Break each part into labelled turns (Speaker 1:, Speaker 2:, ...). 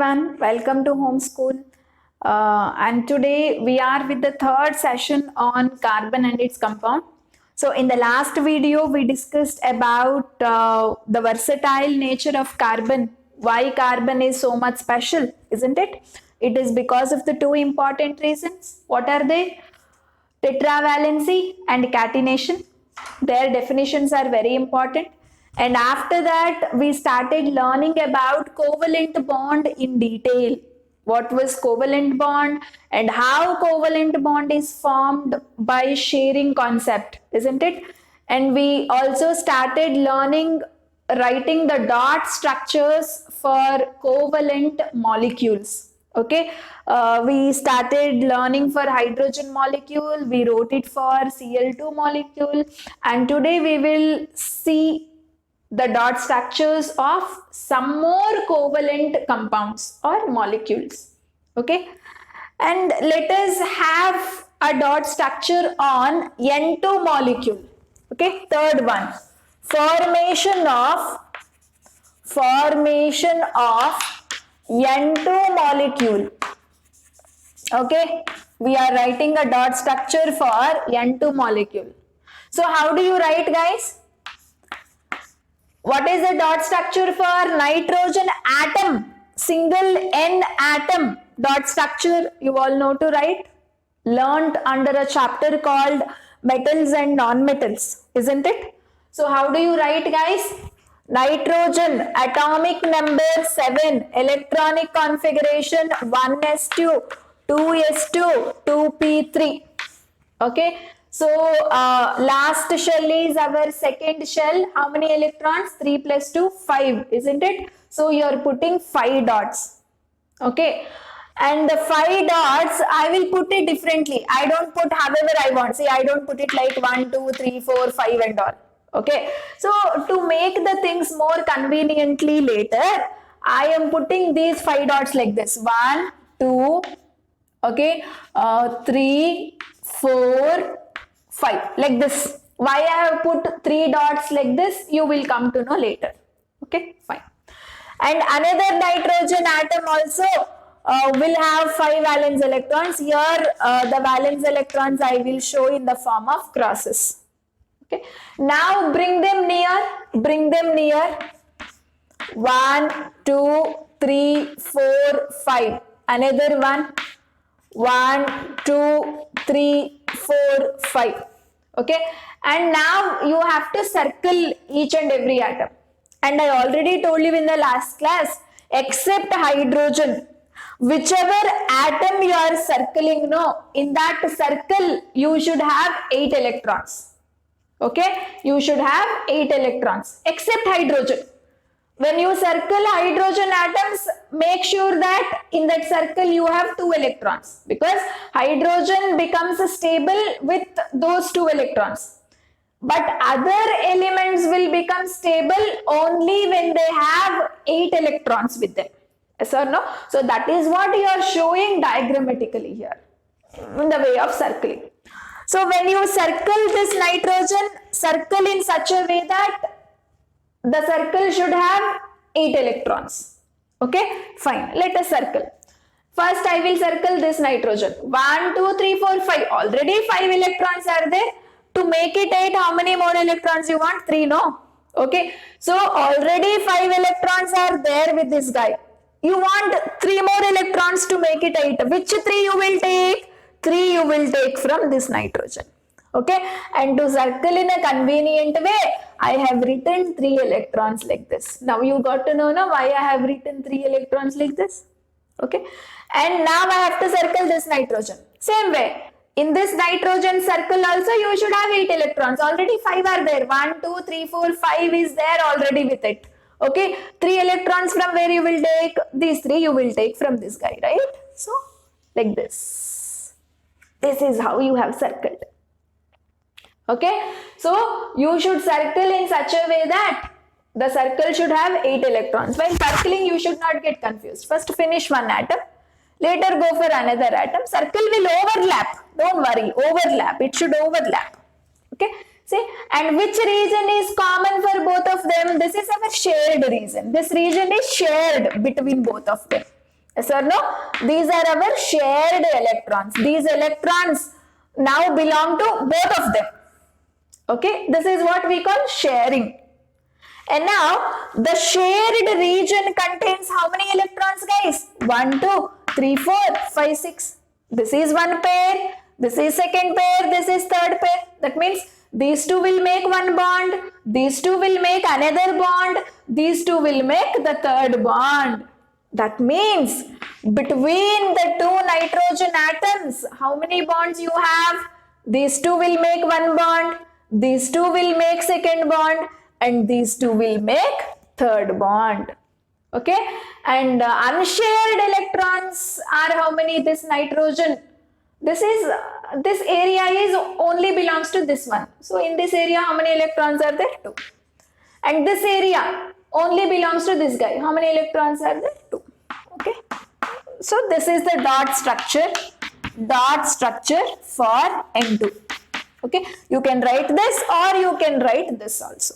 Speaker 1: everyone, welcome to Homeschool. And today we are with the third session on carbon and its compound. So in the last video we discussed about the versatile nature of carbon, why carbon is so much special, isn't it? It is because of the two important reasons. What are they? Tetravalency and catenation. Their definitions are very important. And after that, we started learning about covalent bond in detail. What was covalent bond and how covalent bond is formed by sharing concept, isn't it? And we also started learning writing the dot structures for covalent molecules. Okay, we started learning for hydrogen molecule, we wrote it for Cl2 molecule, and today we will see the dot structures of some more covalent compounds or molecules. Okay, and let us have a dot structure on N2 molecule. Okay, third one, formation of N2 molecule. Okay, we are writing a dot structure for N2 molecule. So how do you write, guys? What is the dot structure for nitrogen atom? Single N atom dot structure, you all know to write. Learned under a chapter called metals and non-metals, isn't it? So how do you write, guys? Nitrogen atomic number 7, electronic configuration 1s2, 2s2, 2p3. Okay, so last shell is our second shell. How many electrons? 3 plus 2, 5, isn't it? So you are putting 5 dots. Okay, and the 5 dots I will put it differently. I don't put however I want. See, I don't put it like 1, 2, 3, 4, 5 and all. Okay, so to make the things more conveniently later, I am putting these 5 dots like this. 1, 2, okay, 3, 4, 5, like this. Why I have put 3 dots like this, you will come to know later. Okay, fine. And another nitrogen atom also will have 5 valence electrons. Here the valence electrons I will show in the form of crosses. Okay. Now bring them near. 1, 2, 3, 4, 5. Another one. 1, 2, 3, 4, 5. Okay. And now you have to circle each and every atom. And I already told you in the last class, except hydrogen, whichever atom you are circling, no, in that circle you should have 8 electrons. Okay, you should have 8 electrons except hydrogen. When you circle hydrogen atoms, make sure that in that circle you have 2 electrons, because hydrogen becomes stable with those 2 electrons. But other elements will become stable only when they have 8 electrons with them. Yes or no? So that is what you are showing diagrammatically here in the way of circling. So when you circle this nitrogen, circle in such a way that the circle should have 8 electrons. Okay, fine. Let us circle. First I will circle this nitrogen. 1, 2, 3, 4, 5. Already 5 electrons are there. To make it 8, how many more electrons you want? 3, no? Okay, so already 5 electrons are there with this guy. You want 3 more electrons to make it 8. Which 3 you will take? 3 you will take from this nitrogen. Okay, and to circle in a convenient way, I have written 3 electrons like this. Now you got to know now why I have written 3 electrons like this. Okay, and now I have to circle this nitrogen. Same way, in this nitrogen circle also you should have 8 electrons. Already 5 are there. 1, 2, 3, 4, 5 is there already with it. Okay, 3 electrons from where you will take? These 3 you will take from this guy, right? So, like this. This is how you have circled. Okay, so you should circle in such a way that the circle should have 8 electrons. While circling, you should not get confused. First finish one atom, later go for another atom. Circle will overlap. Don't worry, overlap. It should overlap. Okay, see, and which region is common for both of them? This is our shared region. This region is shared between both of them. Yes or no? These are our shared electrons. These electrons now belong to both of them. Okay, this is what we call sharing. And now the shared region contains how many electrons, guys? 1, 2, 3, 4, 5, 6. This is one pair, this is second pair, this is third pair. That means these two will make one bond, these two will make another bond, these two will make the third bond. That means between the two nitrogen atoms, how many bonds you have? These two will make one bond, these two will make second bond, and these two will make third bond. Okay, and unshared electrons are how many? This nitrogen, this area is only belongs to this one. So in this area, how many electrons are there? 2. And this area only belongs to this guy. How many electrons are there? 2. Okay, so this is the dot structure for N2. Okay, you can write this or you can write this also.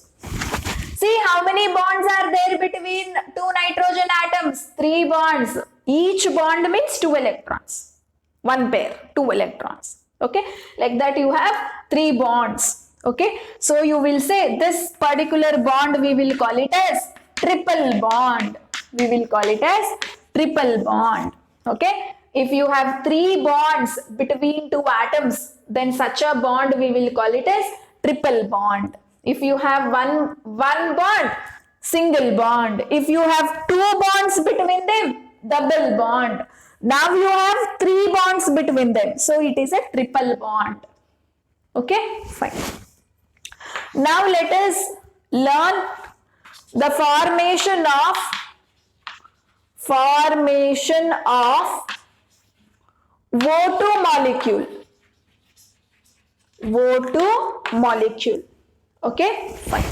Speaker 1: See how many bonds are there between two nitrogen atoms? 3 bonds. Each bond means 2 electrons. One pair, 2 electrons. Okay, like that you have 3 bonds. Okay, so you will say this particular bond we will call it as triple bond. We will call it as triple bond. Okay, if you have 3 bonds between 2 atoms, then such a bond we will call it as triple bond. If you have one bond, single bond. If you have 2 bonds between them, double bond. Now you have 3 bonds between them. So it is a triple bond. Okay, fine. Now let us learn the formation of O2 molecule. O2 molecule. Okay, fine.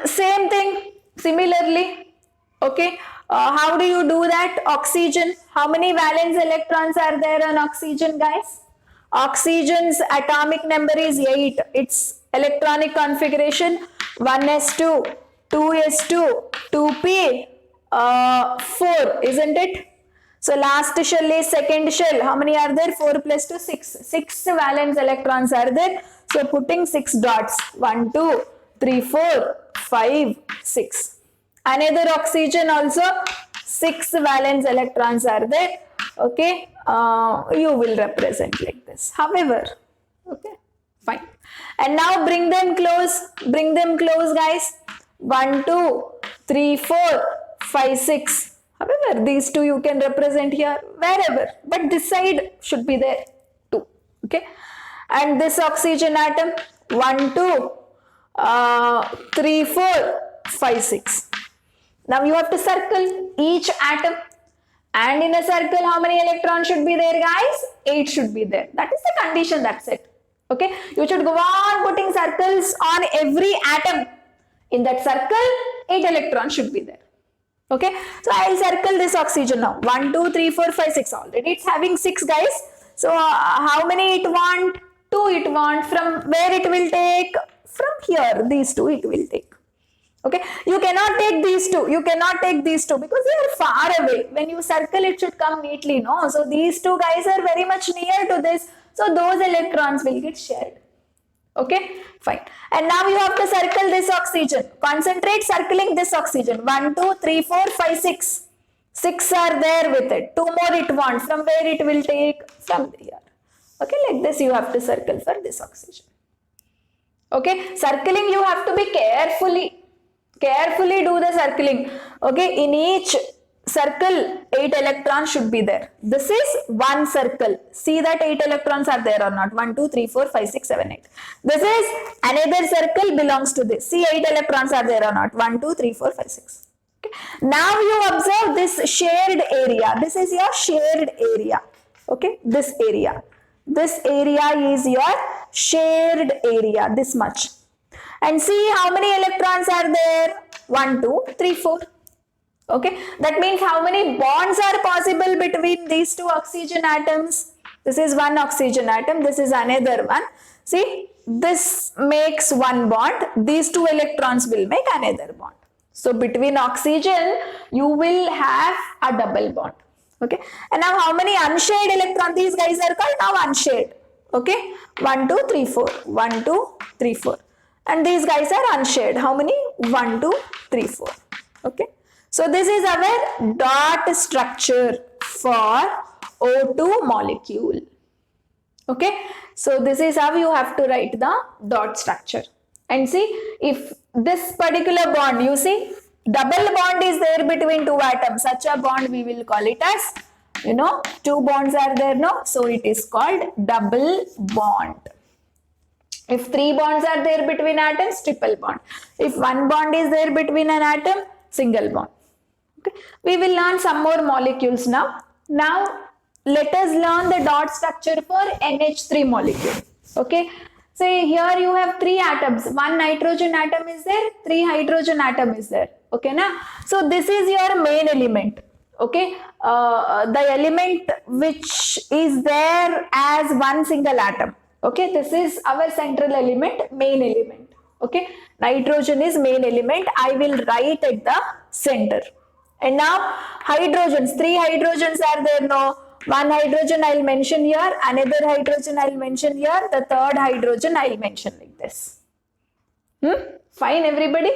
Speaker 1: Same thing, similarly. Okay, how do you do that? Oxygen. How many valence electrons are there on oxygen, guys? Oxygen's atomic number is 8. Its electronic configuration 1s2, 2s2, 2p, 4, isn't it? So last shell is second shell. How many are there? 4 plus 2, 6. 6 valence electrons are there. So putting 6 dots. 1, 2, 3, 4, 5, 6. Another oxygen also 6 valence electrons are there. Okay. You will represent like this. However, okay, fine. And now bring them close. Bring them close, guys. 1, 2, 3, 4, 5, 6. However, these two you can represent here wherever, but this side should be there too. Okay, and this oxygen atom 1, 2, 3, 4, 5, 6. Now you have to circle each atom, and in a circle, how many electrons should be there, guys? 8 should be there. That is the condition. That's it. Okay, you should go on putting circles on every atom. In that circle, 8 electrons should be there. Okay, so I'll circle this oxygen now. 1, 2, 3, 4, 5, 6. Already it's having 6, guys. So how many it want? 2 it want. From where it will take? From here. These 2 it will take. Okay, you cannot take these 2. You cannot take these 2 because they are far away. When you circle, it should come neatly, no? So these 2 guys are very much near to this. So those electrons will get shared. Okay, fine. And now you have to circle this oxygen. Concentrate circling this oxygen. 1, 2, 3, 4, 5, 6. 6 are there with it. 2 more it wants. From where it will take? From here. Okay, like this you have to circle for this oxygen. Okay, circling you have to be carefully do the circling. Okay, in each circle 8 electrons should be there. This is one circle. See that 8 electrons are there or not. 1, 2, 3, 4, 5, 6, 7, 8. This is another circle belongs to this. See 8 electrons are there or not. 1, 2, 3, 4, 5, 6. Okay. Now you observe this shared area. This is your shared area. Okay, this area. This area is your shared area. This much. And see how many electrons are there. 1, 2, 3, 4. Okay, that means how many bonds are possible between these 2 oxygen atoms? This is one oxygen atom, this is another one. See, this makes one bond, these 2 electrons will make another bond. So between oxygen, you will have a double bond. Okay. And now how many unshared electrons? These guys are called now unshared. Okay. 1, 2, 3, 4. 1, 2, 3, 4. And these guys are unshared. How many? 1, 2, 3, 4. Okay. So this is our dot structure for O2 molecule. Okay. So this is how you have to write the dot structure. And see, if this particular bond, you see, double bond is there between two atoms. Such a bond we will call it as, two bonds are there, no? So it is called double bond. If three bonds are there between atoms, triple bond. If one bond is there between an atom, single bond. Okay. We will learn some more molecules now. Now, let us learn the dot structure for NH3 molecule. Okay. Say here you have three atoms. One nitrogen atom is there, three hydrogen atom is there. Okay, na? So this is your main element. Okay, the element which is there as one single atom. Okay, this is our central element, main element. Okay, nitrogen is main element. I will write at the center. And now hydrogens, three hydrogens are there, no? One hydrogen I'll mention here, another hydrogen I'll mention here, the third hydrogen I'll mention like this. Fine, everybody?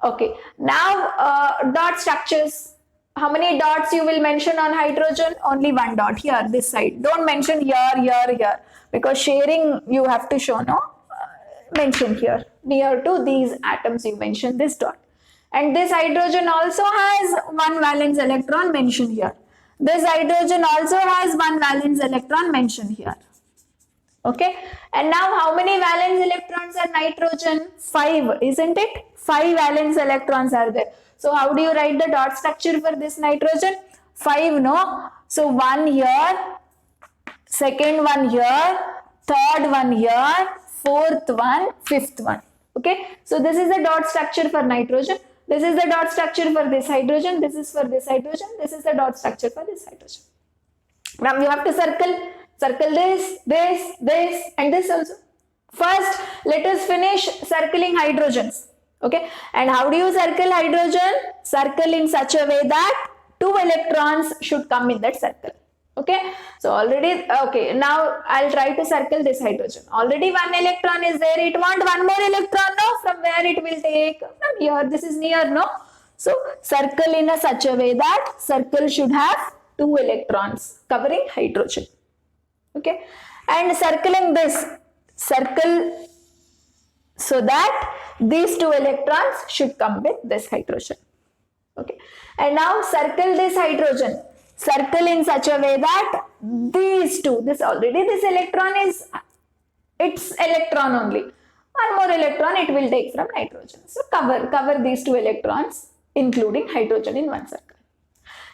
Speaker 1: Okay. Now, dot structures. How many dots you will mention on hydrogen? Only one dot here, this side. Don't mention here. Because sharing you have to show, no? Mention here. Near to these atoms you mention this dot. And this hydrogen also has one valence electron mentioned here. This hydrogen also has one valence electron mentioned here. Okay. And now how many valence electrons are nitrogen? 5, isn't it? 5 valence electrons are there. So how do you write the dot structure for this nitrogen? 5, no? So 1 here, second one here, third one here, fourth one, fifth one. Okay. So this is the dot structure for nitrogen. This is the dot structure for this hydrogen. This is for this hydrogen. This is the dot structure for this hydrogen. Now you have to circle this, and this also. First, let us finish circling hydrogens. Okay. And how do you circle hydrogen? Circle in such a way that 2 electrons should come in that circle. Okay. So already, okay. Now I'll try to circle this hydrogen. Already 1 electron is there. It wants one more electron, no? From where it will take? From here. This is near, no? So circle in a such a way that circle should have 2 electrons covering hydrogen. Okay. And circling this, circle so that these 2 electrons should come with this hydrogen. Okay. And now circle this hydrogen. Circle in such a way that these 2, this electron is, its electron only. One more electron it will take from nitrogen. So cover these 2 electrons including hydrogen in one circle.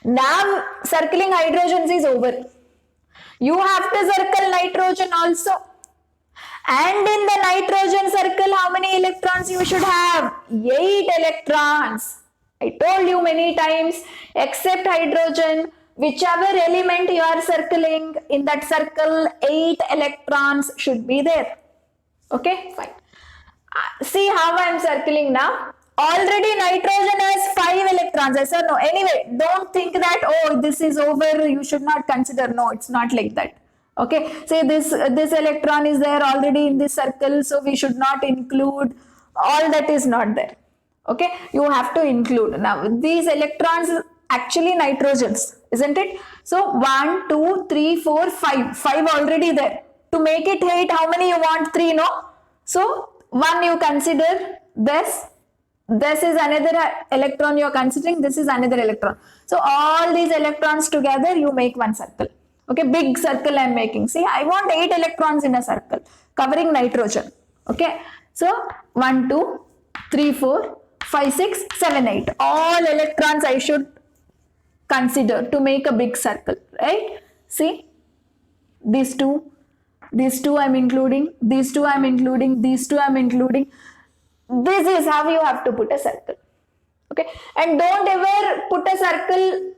Speaker 1: Now circling hydrogens is over. You have to circle nitrogen also. And in the nitrogen circle, how many electrons you should have? 8 electrons. I told you many times, except hydrogen, whichever element you are circling, in that circle, 8 electrons should be there. Okay, fine. See how I am circling now. Already nitrogen has 5 electrons, yes or no? Anyway, don't think that, oh, this is over, you should not consider. No, it's not like that. Okay, say this electron is there already in this circle, so we should not include. All that is not there. Okay, you have to include. Now, these electrons actually nitrogens, isn't it? So, 1, 2, 3, 4, 5. 5 already there. To make it 8, how many you want? 3, no? So, 1 you consider this. This is another electron you are considering. This is another electron. So, all these electrons together, you make one circle. Okay, big circle I am making. See, I want 8 electrons in a circle covering nitrogen. Okay, so 1, 2, 3, 4, 5, 6, 7, 8. All electrons I should consider to make a big circle, right? See, these two I am including, these two I am including, these two I am including. This is how you have to put a circle. Okay, and don't ever put a circle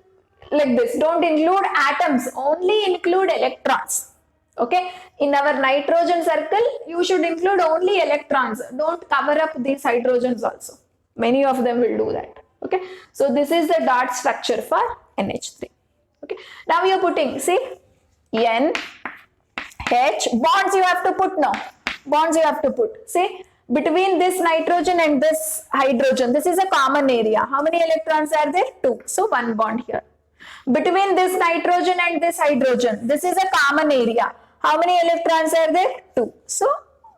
Speaker 1: like this. Don't include atoms, only include electrons. Okay, in our nitrogen circle, you should include only electrons. Don't cover up these hydrogens also. Many of them will do that. Okay, so this is the dot structure for NH3. Okay, now you're putting, see, N, H, bonds you have to put now. Bonds you have to put. See, between this nitrogen and this hydrogen, this is a common area. How many electrons are there? 2. So, 1 bond here. Between this nitrogen and this hydrogen, this is a common area. How many electrons are there? 2. So,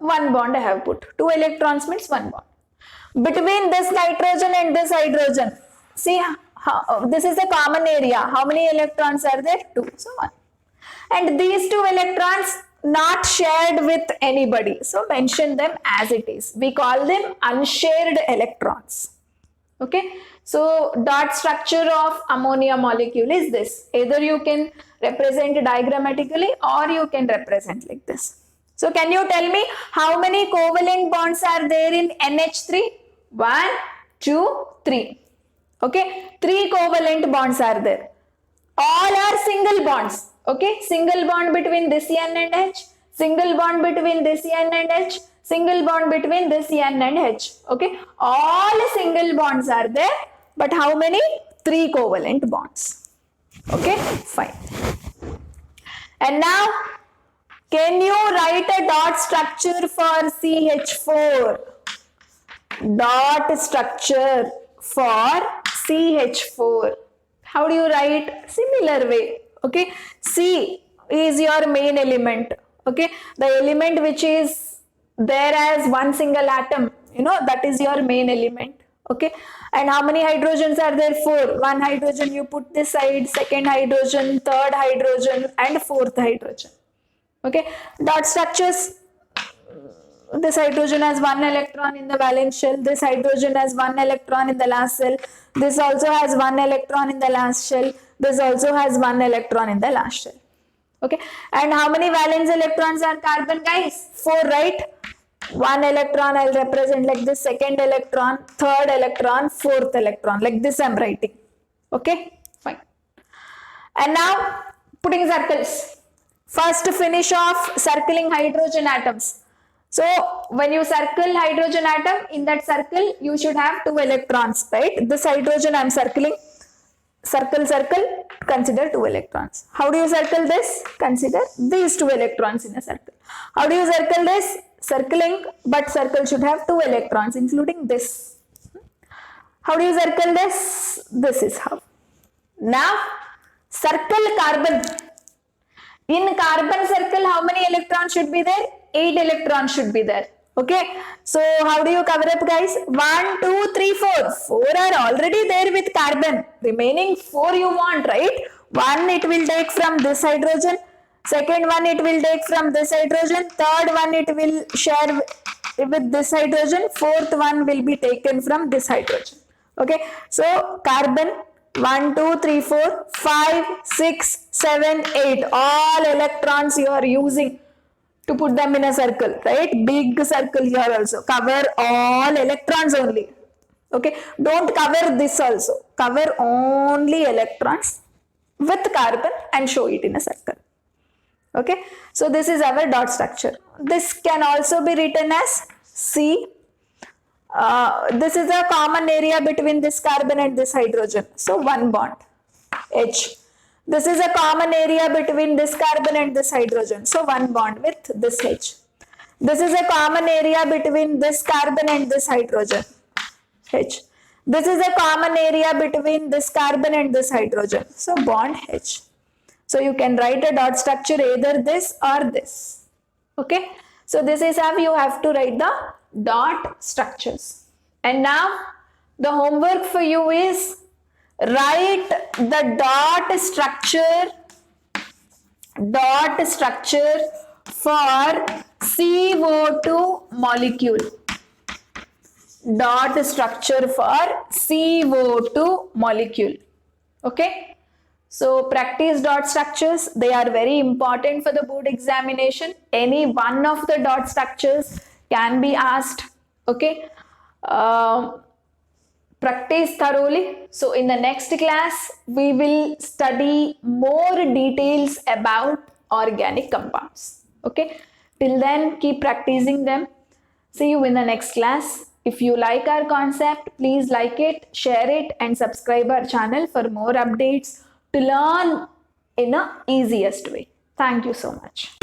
Speaker 1: 1 bond I have put. 2 electrons means 1 bond. Between this nitrogen and this hydrogen, see, this is a common area. How many electrons are there? 2. So, 1. And these 2 electrons not shared with anybody. So, mention them as it is. We call them unshared electrons. Okay. So, dot structure of ammonia molecule is this. Either you can represent diagrammatically or you can represent like this. So, can you tell me how many covalent bonds are there in NH3? 1, 2, 3. Okay. 3 covalent bonds are there. All are single bonds. Okay. Single bond between this N and H. Single bond between this N and H. Single bond between this N and H. Okay. All single bonds are there. But how many? 3 covalent bonds. Okay. Fine. And now, can you write a dot structure for CH4? Dot structure for CH4. How do you write? Similar way. Okay. C is your main element. Okay. The element which is there as one single atom, that is your main element. Okay. And how many hydrogens are there? 4. 1 hydrogen you put this side, second hydrogen, third hydrogen, and fourth hydrogen. Okay. Dot structures. This hydrogen has 1 electron in the valence shell. This hydrogen has 1 electron in the last shell. This also has 1 electron in the last shell. This also has 1 electron in the last shell. Okay. And how many valence electrons are carbon, guys? 4, right? 1 electron I'll represent like this, second electron, third electron, fourth electron. Like this I'm writing. Okay. Fine. And now putting circles. First finish off circling hydrogen atoms. So, when you circle hydrogen atom, in that circle, you should have 2 electrons, right? This hydrogen I am circling. Circle, circle, consider 2 electrons. How do you circle this? Consider these 2 electrons in a circle. How do you circle this? Circling, but circle should have 2 electrons, including this. How do you circle this? This is how. Now, circle carbon. In carbon circle, how many electrons should be there? 8 electrons should be there. Okay. So, how do you cover up, guys? 1, 2, 3, 4. 4 are already there with carbon. Remaining 4 you want, right? 1 it will take from this hydrogen. Second one it will take from this hydrogen. Third one it will share with this hydrogen. Fourth one will be taken from this hydrogen. Okay. So, carbon 1, 2, 3, 4, 5, 6, 7, 8. All electrons you are using to put them in a circle, right? Big circle here also. Cover all electrons only. Okay. Don't cover this also. Cover only electrons with carbon and show it in a circle. Okay. So, this is our dot structure. This can also be written as C. This is a common area between this carbon and this hydrogen. So, 1 bond. H. This is a common area between this carbon and this hydrogen. So, 1 bond with this H. This is a common area between this carbon and this hydrogen. H. This is a common area between this carbon and this hydrogen. So, bond H. So, you can write a dot structure either this or this. Okay. So, this is how you have to write the dot structures. And now, the homework for you is write the dot structure for CO2 molecule. Dot structure for CO2 molecule. Okay. So, practice dot structures. They are very important for the board examination. Any one of the dot structures can be asked. Okay. Practice thoroughly. So, in the next class, we will study more details about organic compounds. Okay. Till then, keep practicing them. See you in the next class. If you like our concept, please like it, share it, and subscribe our channel for more updates to learn in a easiest way. Thank you so much.